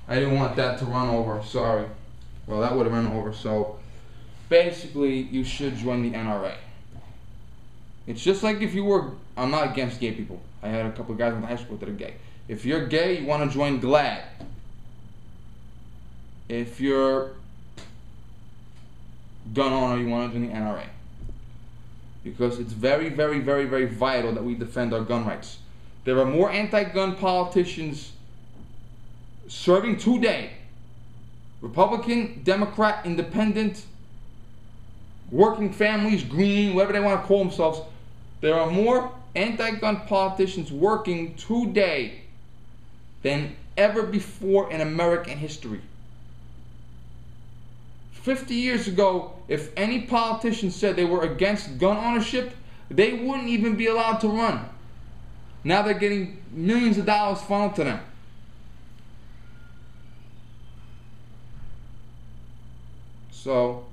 I didn't want that to run over. Sorry. Well, that would have run over. So basically, you should join the NRA. It's just like if you were. I'm not against gay people. I had a couple of guys in high school that are gay. If you're gay, you want to join GLAAD. If you're gun owner, you want to join the NRA. Because it's very, very, very, very vital that we defend our gun rights. There are more anti-gun politicians serving today, Republican, Democrat, Independent, working families, green, whatever they want to call themselves. There are more anti-gun politicians working today than ever before in American history. 50 years ago, if any politician said they were against gun ownership, they wouldn't even be allowed to run. Now they're getting millions of dollars funneled to them. So,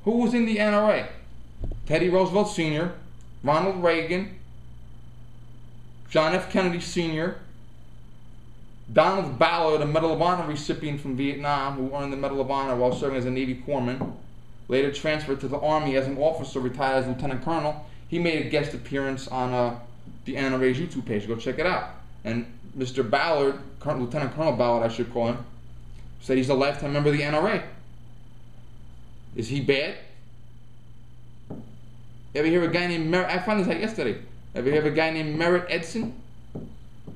who was in the NRA? Teddy Roosevelt Sr., Ronald Reagan, John F. Kennedy Sr., Donald Ballard, a Medal of Honor recipient from Vietnam who earned the Medal of Honor while serving as a Navy corpsman, later transferred to the Army as an officer, retired as Lieutenant Colonel. He made a guest appearance on the NRA's YouTube page. Go check it out. And Mr. Ballard, Lieutenant Colonel Ballard I should call him, said he's a lifetime member of the NRA. Is he bad? Ever hear of a guy named Merritt? I found this out yesterday. Ever hear of a guy named Merritt Edson?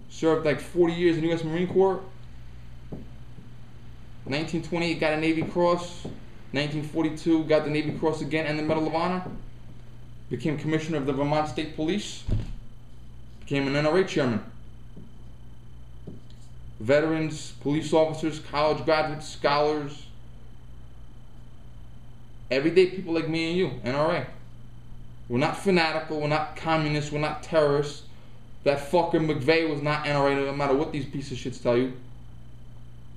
Served like 40 years in the U.S. Marine Corps. 1928 got a Navy Cross. 1942 got the Navy Cross again and the Medal of Honor. Became Commissioner of the Vermont State Police. Became an NRA chairman. Veterans, police officers, college graduates, scholars. Everyday people like me and you, NRA. We're not fanatical, we're not communists, we're not terrorists. That fucker McVeigh was not NRA, no matter what these pieces of shits tell you.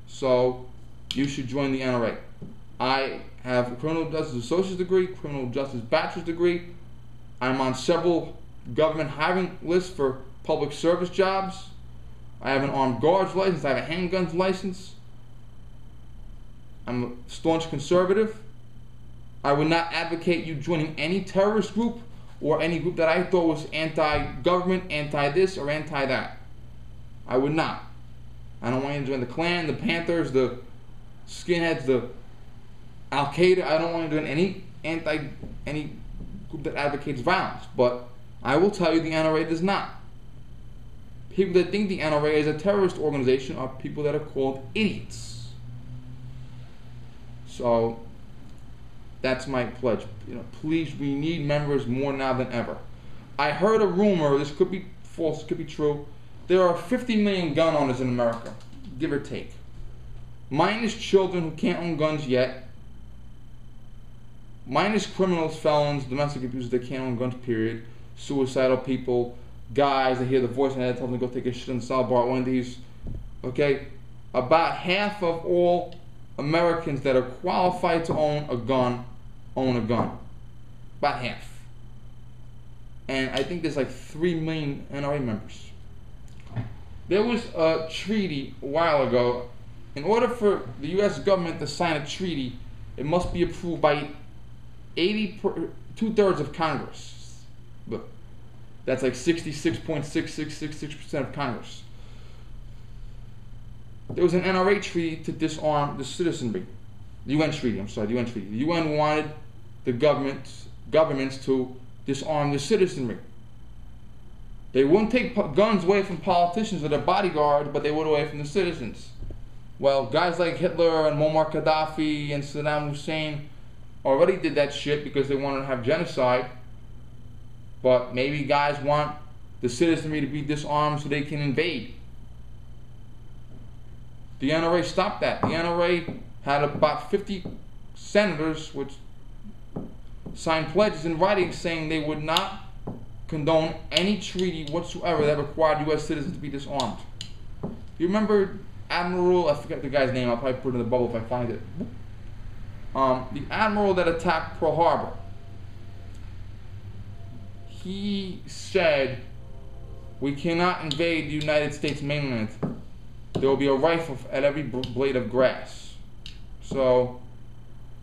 So, you should join the NRA. I have a criminal justice associate's degree, criminal justice bachelor's degree. I'm on several government hiring lists for public service jobs. I have an armed guards license, I have a handguns license. I'm a staunch conservative. I would not advocate you joining any terrorist group or any group that I thought was anti-government, anti-this, or anti-that. I would not. I don't want you to join the Klan, the Panthers, the skinheads, the Al-Qaeda. I don't want you to join any group that advocates violence. But I will tell you the NRA does not. People that think the NRA is a terrorist organization are people that are called idiots. So, that's my pledge. Please, we need members more now than ever. I heard a rumor, this could be false, could be true. There are 50 million gun owners in America, give or take. Minus children who can't own guns yet. Minus criminals, felons, domestic abusers that can't own guns, period. Suicidal people, guys that hear the voice and they tell them to go take a shit in the salad bar at Wendy's. Okay? About half of all Americans that are qualified to own a gun. About half. And I think there's like 3 million NRA members. There was a treaty a while ago. In order for the U.S. government to sign a treaty, it must be approved by 2/3 of Congress. Look, that's like 66.6666% of Congress. There was an NRA treaty to disarm the citizenry. The UN treaty, the UN treaty. The UN wanted the governments to disarm the citizenry. They wouldn't take guns away from politicians or their bodyguards, but they would away from the citizens. Well, guys like Hitler and Muammar Gaddafi and Saddam Hussein already did that shit because they wanted to have genocide. But maybe guys want the citizenry to be disarmed so they can invade. The NRA stopped that. The NRA had about 50 senators which signed pledges in writing saying they would not condone any treaty whatsoever that required U.S. citizens to be disarmed. You remember Admiral, I forget the guy's name, I'll probably put it in the bubble if I find it. The Admiral that attacked Pearl Harbor. He said, we cannot invade the United States mainland there will be a rifle at every blade of grass. So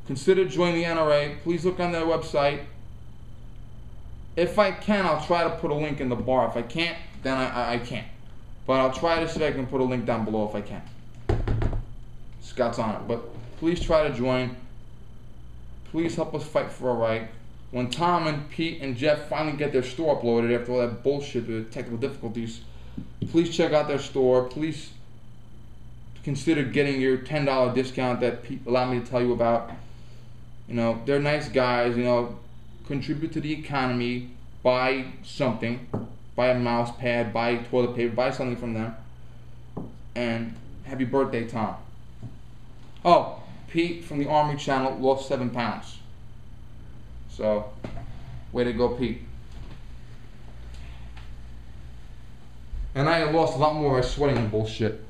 consider joining the NRA. Please look on their website. If I can, I'll try to put a link in the bar. If I can't, then I can't. But I'll try to see if I can put a link down below if I can. Scott's on it. But please try to join. Please help us fight for our right. When Tom and Pete and Jeff finally get their store uploaded after all that bullshit, the technical difficulties, please check out their store. Please consider getting your $10 discount that Pete allowed me to tell you about. You know, they're nice guys, you know, contribute to the economy, buy something, buy a mouse pad, buy toilet paper, buy something from them. And happy birthday, Tom. Oh, Pete from the Army channel lost 7 pounds. So, way to go, Pete. And I lost a lot more by sweating and bullshit.